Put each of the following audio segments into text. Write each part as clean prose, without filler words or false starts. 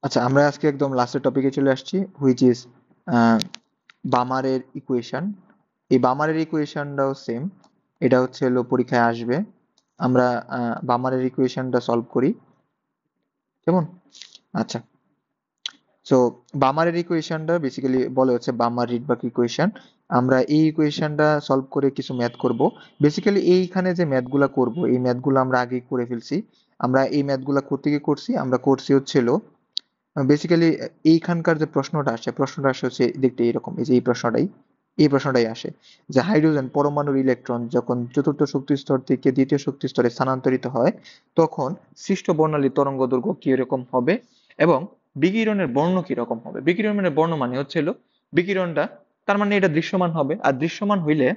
আচ্ছা, আমরা আজকে একদম লাস্টের টপিকে চলে আসছি, হুইচ ইজ বামারের ইকুয়েশন। এই বামারের ইকুয়েশনটাও সেম, এটা হচ্ছে হলো পরীক্ষায় আসবে। আমরা বামারের ইকুয়েশনটা সলভ করি, কেমন? আচ্ছা, সো বামারের ইকুয়েশনটা বেসিক্যালি বলে হচ্ছে বামার রিডবার্গ ইকুয়েশন। আমরা এই ইকুয়েশনটা সলভ করে কিছু ম্যাথ করব। বেসিক্যালি এইখানে যে ম্যাথগুলা করব, এই ম্যাথগুলো আমরা আগেই করে ফেলছি। আমরা এই ম্যাথগুলা করতে গিয়ে করছি, আমরা করছি হচ্ছিল বেসিক্যালি এইখানকার যে প্রশ্নটা আসে হচ্ছে দেখতে এরকম, এই যে এই প্রশ্নটাই আসে যে হাইড্রোজেন পরমাণুর ইলেকট্রন যখন চতুর্থ শক্তি স্তর থেকে দ্বিতীয় শক্তি স্তরে স্থানান্তরিত হয়, তখন সৃষ্ট বর্ণালী তরঙ্গ দৈর্ঘ্য কিরকম হবে এবং বিকিরণের বর্ণ কিরকম হবে। বিকিরণের বর্ণ মানে হচ্ছে হলো বিকিরণটা, তার মানে এটা দৃশ্যমান হবে। আর দৃশ্যমান হইলে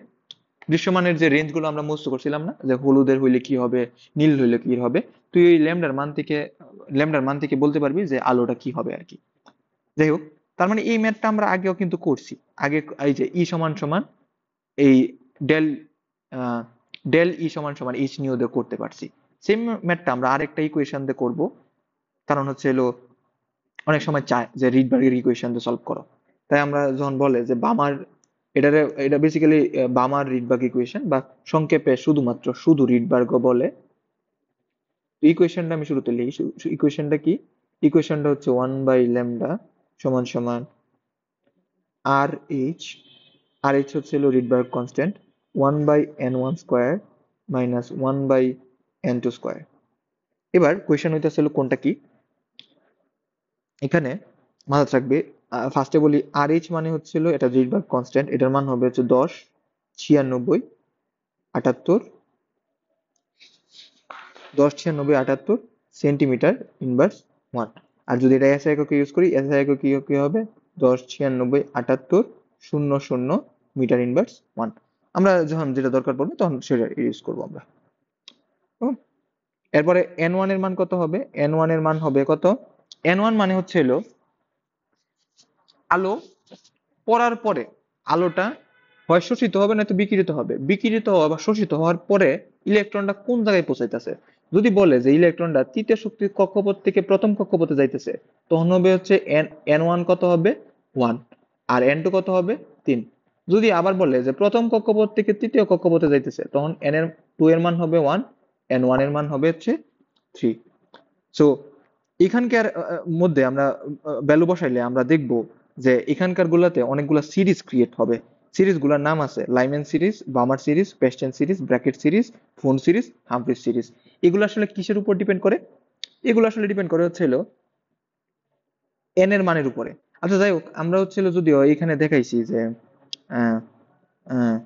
দৃশ্যমানের যে রেঞ্জ গুলো আমরা মুক্ত করছিলাম না, যে হলুদের হইলে কি হবে, নীল হইলে কি হবে, তুই ওই ল্যামডার মান থেকে বলতে পারবি যে আলোটা কি হবে আর কি। যাই হোক, তার মানে এই ম্যাথটা আমরা আগেও কিন্তু করছি। আগে এই যে ই সমান সমান এই ডেল আহ, ডেল ই সমান সমান এইচ নিয়েও দিয়ে করতে পারছি। সেম ম্যাথটা আমরা আরেকটা ইকুয়েশন দিয়ে করবো। কারণ হচ্ছে হলো অনেক সময় চায় যে রিডবার্গের ইকুয়েশন দিয়ে সলভ করো, তাই আমরা যখন বলে যে বামার, এটা বেসিক্যালি বামার রিডবার্গ ইকুয়েশন, বা সংক্ষেপে শুধুমাত্র শুধু রিডবার্গ বলে। ইকুয়েশনটা আমি শুরুতে লিখি। ইকুয়েশনটা কি? ইকুয়েশনটা হচ্ছে 1/λ সমান সমান আর এইচ। আর এইচ হচ্ছে হলো Rydberg constant, 1/n1 square minus 1/n2 square. এবার কোয়েশন হইতেছে হলো কোনটা কি, এখানে মাথায় রাখবে। ফার্স্টে বলি আর এইচ মানে হচ্ছিল এটা রিডবার্গ কনস্ট্যান্ট, এটার মান হবে হচ্ছে 10, 96, 78, 10, 96, 78 সেন্টিমিটার ইনভার্স 1। আর যদি এটা এসআই এককে ইউজ করি, এসআই একক কি হবে? 10, 96, 78, 00 মিটার ইনভার্স 1। আমরা যখন যেটা দরকার পড়বে তখন সেটা ইউজ করবো আমরা। হুম? এরপরে এন ওয়ান এর মান কত হবে? এন ওয়ান এর মান হবে কত? এন ওয়ান মানে হচ্ছে হলো আলো পড়ার পরে আলোটা হয় শোষিত হবে নয়তো বিকিরিত হবে। বিকিরিত হওয়া বা শোষিত হওয়ার পরে ইলেকট্রনটা কোন জায়গায় পৌঁছাইতেছে। যদি বলে যে ইলেকট্রনটা তৃতীয় শক্তির কক্ষপথ থেকে প্রথম কক্ষপথে যাইতেছে, তখন হবে হচ্ছে এন এন ওয়ান কত হবে? 1। আর এন টু কত হবে? 3। যদি আবার বলে যে প্রথম কক্ষপথ থেকে তৃতীয় কক্ষপথে যাইতেছে, তখন এন এর 2 এর মান হবে 1, এন ওয়ান এর মান হবে হচ্ছে 3। সো এখানকার মধ্যে আমরা ভ্যালু বসাইলে আমরা দেখব যে এখানকার গুলাতে অনেকগুলা সিরিজ ক্রিয়েট হবে। সিরিজ গুলার নাম আছে Lyman series, Balmer series, Paschen series, Brackett series, Pfund series, Humphreys series. এগুলো আসলে কিসের উপর ডিপেন্ড করে? এগুলো আসলে ডিপেন্ড করে হচ্ছে হলো এন এর মানের উপরে। আচ্ছা যাই হোক, আমরা হচ্ছে হলো যদিও এখানে দেখাইছি যে আহ, আহ,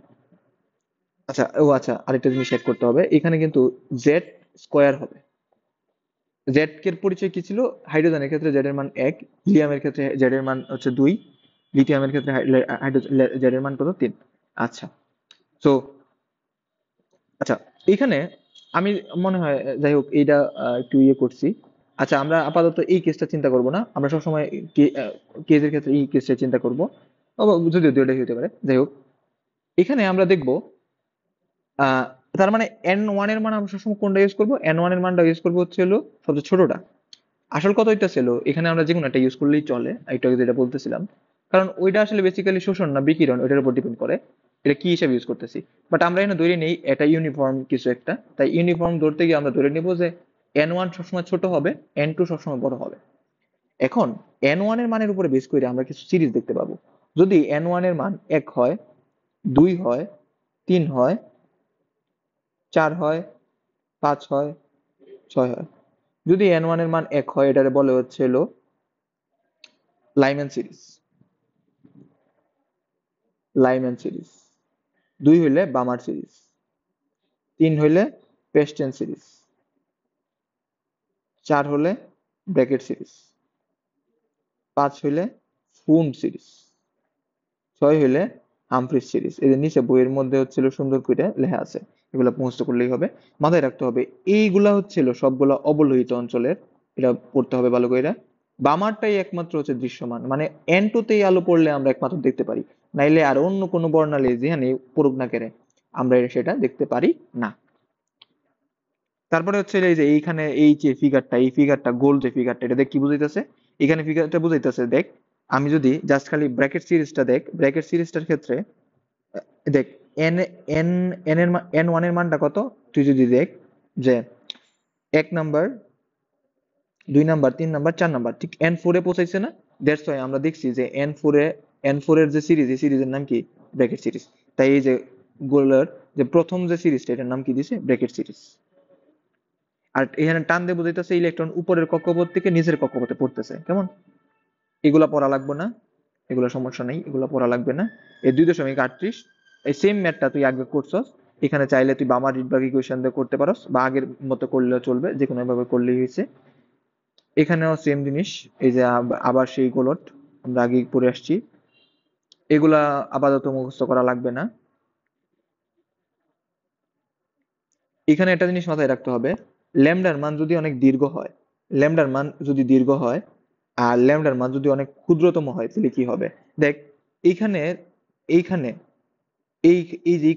আচ্ছা আচ্ছা, আরেকটা জিনিস অ্যাড করতে হবে, এখানে কিন্তু জেড স্কোয়ার হবে। জেড এর পরিচয় কি ছিল? হাইড্রোজেনের ক্ষেত্রে জেড এর মান 1, হিলিয়ামের ক্ষেত্রে জেড এর মান হচ্ছে 2, লিথিয়ামের ক্ষেত্রে জেড এর মান কত? 3। আচ্ছা, তো আচ্ছা, এখানে আমি মনে হয় যাই হোক এইটা একটু ইয়ে করছি। আচ্ছা, আমরা আপাতত এই কেসটা চিন্তা করব না, আমরা সবসময় কেসের ক্ষেত্রে এই কেসটা চিন্তা করব। যদিও দুইটাই হতে পারে। যাই হোক, এখানে আমরা দেখব আহ তার মানে এন ওয়ান এর মান আমরা সবসময় কোনটা ইউজ করবো? এন ওয়ান এর মানটা ইউজ করবো হচ্ছে হলো সবচেয়ে ছোটটা। আসল কথা হইতেছিল এখানে আমরা যে কোনো একটা ইউজ করলেই চলে, একটু আগে যেটা বলতেছিলাম। কারণ ওইটা আসলে বেসিক্যালি শোষণ না বিকিরণ, ওইটার উপর ডিপেন্ড করে এটা কি হিসাবে ইউজ করতেছি। বাট আমরা এখানে ধরে নেই এটা ইউনিফর্ম কিছু একটা, তাই ইউনিফর্ম ধরতে গিয়ে আমরা ধরে নিব যে এন ওয়ান সবসময় ছোট হবে, এন টু সবসময় বড় হবে। এখন এন ওয়ান এর মানের উপরে বেস করে আমরা কিছু সিরিজ দেখতে পাবো। যদি এন ওয়ান এর মান 1 হয়, 2 হয়, 3 হয়, 4 হয়, 5 হয়, 6 হয়। যদি এন ওয়ান এর মান 1 হয়, এটারে বলে হচ্ছে হলো লাইম্যান সিরিজ। লাইম্যান সিরিজ 2 হইলে বামার সিরিজ, 3 হইলে পেস্টেন সিরিজ, 4 হলে ব্র্যাকেট সিরিজ, 5 হইলে ফুন সিরিজ, 6 হইলে হামফ্রিজ সিরিজ। এদের নিচে বইয়ের মধ্যে হচ্ছিল সুন্দর করে লেখা আছে, এগুলো মুখস্থ করলেই হবে। মাথায় রাখতে হবে এইগুলা হচ্ছিল সবগুলা অবলোহিত অঞ্চলের, এটা পড়তে হবে ভালো করে। বামারটাই একমাত্র হচ্ছে দৃশ্যমান, মানে এন টুতেই আলো পড়লে আমরা একমাত্র দেখতে পারি, নাইলে আর অন্য কোনো বর্ণালী যেখানে পড়ুক না কেন আমরা সেটা দেখতে পারি না। তারপরে হচ্ছে এই যে এইখানে এই যে ফিগারটা, এই ফিগারটা গোল যে ফিগারটা, এটা দেখে কি বুঝাইতেছে? এখানে ফিগারটা বুঝাইতেছে, দেখ আমি যদি জাস্ট খালি ব্র্যাকেট সিরিজটা দেখ, ব্র্যাকেট সিরিজটার ক্ষেত্রে দেখ এন এন এন এর এন ওয়ান এর মানটা কত, তুই যদি দেখ যে 1 নাম্বার 2 নাম্বার 3 নাম্বার 4 নাম্বার ঠিক N4 এ পৌঁছাইছে না, দ্যাটস ওয়াই আমরা দেখছি যে N4 এর যে সিরিজ, এই সিরিজের নাম কি, ব্র্যাকেট সিরিজ। তাই এই যে গোলার যে প্রথম যে সিরিজটা, এটার নাম কি দিছে, ব্র্যাকেট সিরিজ। আর এখানে টান দিয়ে বোঝাইতেছে ইলেকট্রন উপরের কক্ষপথ থেকে নিচের কক্ষপথে পড়তেছে, কেমন? এগুলা পড়া লাগবে না, এগুলা সমস্যা নেই, এগুলা পড়া লাগবে না। এই 2.38 এই সেম ম্যাথটা তুই আগে করছস, এখানে চাইলে তুই বামা রিডবার্গ ইকুয়েশন দিয়ে করতে পারস, বা আগের মতো করলেও চলবে, যে কোনো ভাবে করলেই হয়েছে। এখানেও সেম জিনিস, এই যে আবার সেই গোলট আমরা আগে পড়ে আসছি, এগুলা আপাতত মুখস্থ করা লাগবে না। এখানে একটা জিনিস মাথায় রাখতে হবে, ল্যামডার মান যদি অনেক দীর্ঘ হয়, ল্যামডার মান যদি দীর্ঘ হয় আর ল্যামডার মান যদি অনেক ক্ষুদ্রতম হয়, তাহলে কি হবে? দেখ এইখানে এইখানে এই এই যে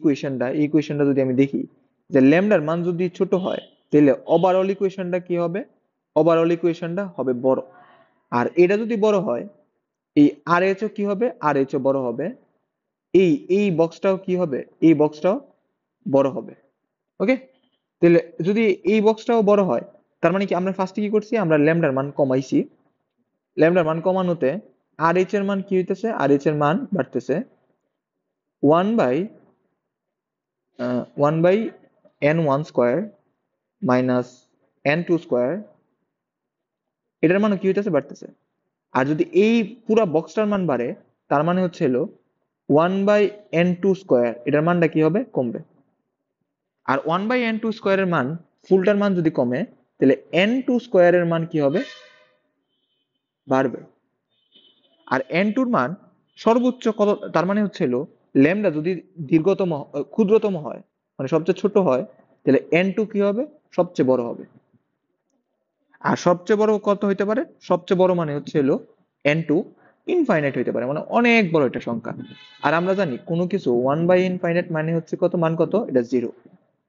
ইকুয়েশনটা যদি আমি দেখি, যে ল্যামডার মান যদি ছোট হয়, তাহলে ওভারঅল ইকুয়েশনটা কি হবে? ওভারঅল ইকুয়েশনটা হবে বড়। আর এটা যদি বড় হয়, এই আর এইচ ও কি হবে, আর এইচ ও বড় হবে, এই এই বক্সটাও কি হবে, এই বক্সটাও বড় হবে। ওকে, তাহলে যদি এই বক্সটাও বড় হয়, তার মানে কি আমরা ফার্স্টে কি করছি, আমরা ল্যামডার মান কমাইছি। ল্যামডার মান কমানোতে আর এইচ এর মান কি হইতেছে, আর এইচ এর মান বাড়তেছে 1 by n1 square minus n2 square, এটার মানও কি হইতেছে, বাড়তেছে। আর যদি এই পুরা বক্সটার মান বাড়ে, তার মানে হচ্ছে হলো 1/n2 স্কোয়ার, এটার মানটা কি হবে, কমবে। আর 1/n2 স্কোয়ারের মান, ফুলটার মান যদি কমে, তাহলে n2 স্কোয়ারের মান কি হবে, বাড়বে। আর n2 এর মান সর্বোচ্চ কত, তার মানে হচ্ছে হলো ল্যামডা যদি ক্ষুদ্রতম হয়, মানে সবচেয়ে ছোট হয়, তাহলে n2 কি হবে, সবচেয়ে বড় হবে। আর সবচেয়ে বড় কত হইতে পারে, সবচেয়ে বড় মানে হচ্ছে হলো n2 ইনফাইনাইট হইতে পারে, মানে অনেক বড় একটা সংখ্যা। আর আমরা জানি কোনো কিছু 1/ইনফাইনাইট মানে হচ্ছে কত, মান কত, এটা 0।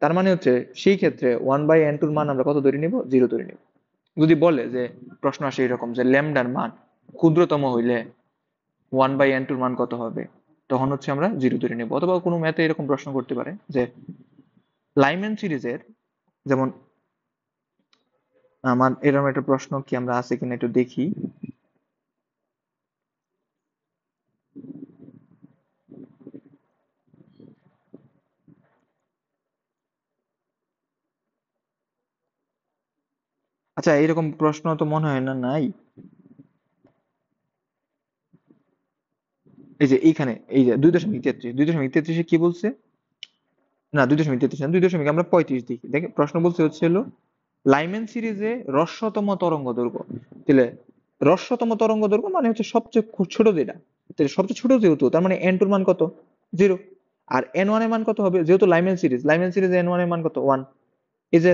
তার মানে হচ্ছে সেই ক্ষেত্রে 1/n2 এর মান আমরা কত ধরে নিব, 0 ধরে নিব। যদি বলে যে প্রশ্ন আসে এরকম যে ল্যামডার মান ক্ষুদ্রতম হইলে 1/n2 এর মান কত হবে, তখন হচ্ছে আমরা 0 ধরে নেব। অথবা কোনো ম্যাথে এরকম প্রশ্ন করতে পারে যে লাইম্যান সিরিজের, যেমন আমার এরকম একটা প্রশ্ন কি আমরা আছে কিনা একটু দেখি। আচ্ছা, এরকম প্রশ্ন তো মনে হয় না, নাই। এই যে এইখানে এই যে 2.33, 2.33 কি বলছে, না 2.33 না, 2 দশমিক আমরা 35 দেখি, দেখে প্রশ্ন বলছে হচ্ছে হলো লাইম্যান সিরিজে হ্রস্বতম তরঙ্গ দৈর্ঘ্য। তাহলে হ্রস্বতম তরঙ্গ দৈর্ঘ্য মানে হচ্ছে সবচেয়ে ছোট যেটা, তাহলে সবচেয়ে ছোট যেহেতু, তার মানে n2 এর মান কত, 0। আর n1 এর মান কত হবে, যেহেতু লাইম্যান সিরিজে n1 এর মান কত, 1। এই যে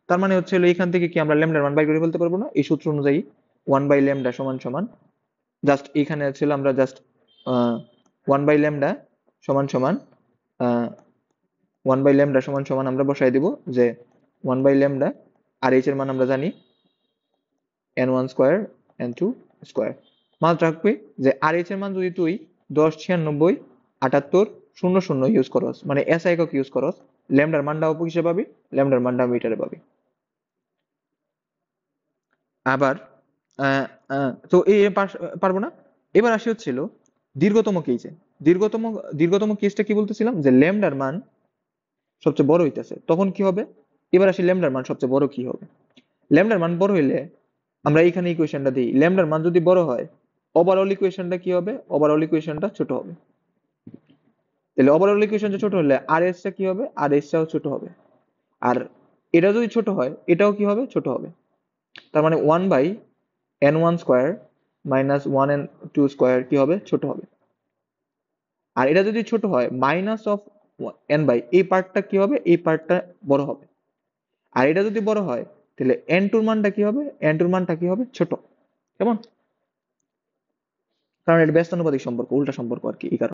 তার মানে হচ্ছে হলো এখান থেকে কি আমরা ল্যামডার মান বাই করে ফেলতে পারবো না, এই সূত্র অনুযায়ী 1/ল্যামডা সমান সমান, জাস্ট এখানে ছিল আমরা জাস্ট 1/ল্যামডা সমান সমান 1/ল্যামডা সমান সমান আমরা বসাই দিব যে 1/ল্যামডা, আর এইচ এর মান আমরা জানি n1 স্কোয়ার n2 স্কোয়ার। মান রাখবে যে আর এইচ এর মান যদি তুই 10 96 78 00 ইউজ করস, মানে এস একক ইউজ করস, ল্যামডার মানটাও হিসেবে পাবি, ল্যামডার মানটাও মিটারে পাবি। আবার আহ, তো এই পারবো না। এবার আসি হচ্ছিল দীর্ঘতম কেসে, দীর্ঘতম দীর্ঘতম কেসটা কি বলতেছিলাম, যে ল্যামডার মান সবচেয়ে বড় হইতেছে, তখন কি হবে? এবার আসি ল্যামডার মান সবচেয়ে বড় কি হবে। ল্যামডার মান বড় হইলে আমরা এইখানে ইকুয়েশনটা দিই, ল্যামডার মান যদি বড় হয়, ওভারঅল ইকুয়েশনটা কি হবে, ওভারঅল ইকুয়েশনটা ছোট হবে। তাহলে ওভারঅল ইকুয়েশনটা ছোট হলে আর এস টা কি হবে, আর এস টাও ছোট হবে। আর এটা যদি ছোট হয়, এটাও কি হবে, ছোট হবে। তার মানে 1/n1 square minus 1n2 square কি হবে, ছোট হবে। আর এটা যদি ছোট হয়, মাইনাস অফ এই পার্টটা কি হবে, এই পার্টটা বড় হবে। আর এটা যদি বড় হয়, তাহলে n2 মানটা কি হবে, n2 মানটা কি হবে, ছোট। কেমন? কারণ এটা ব্যস্তানুপাতিক সম্পর্ক, উল্টা সম্পর্ক আর কি, এই কারণে।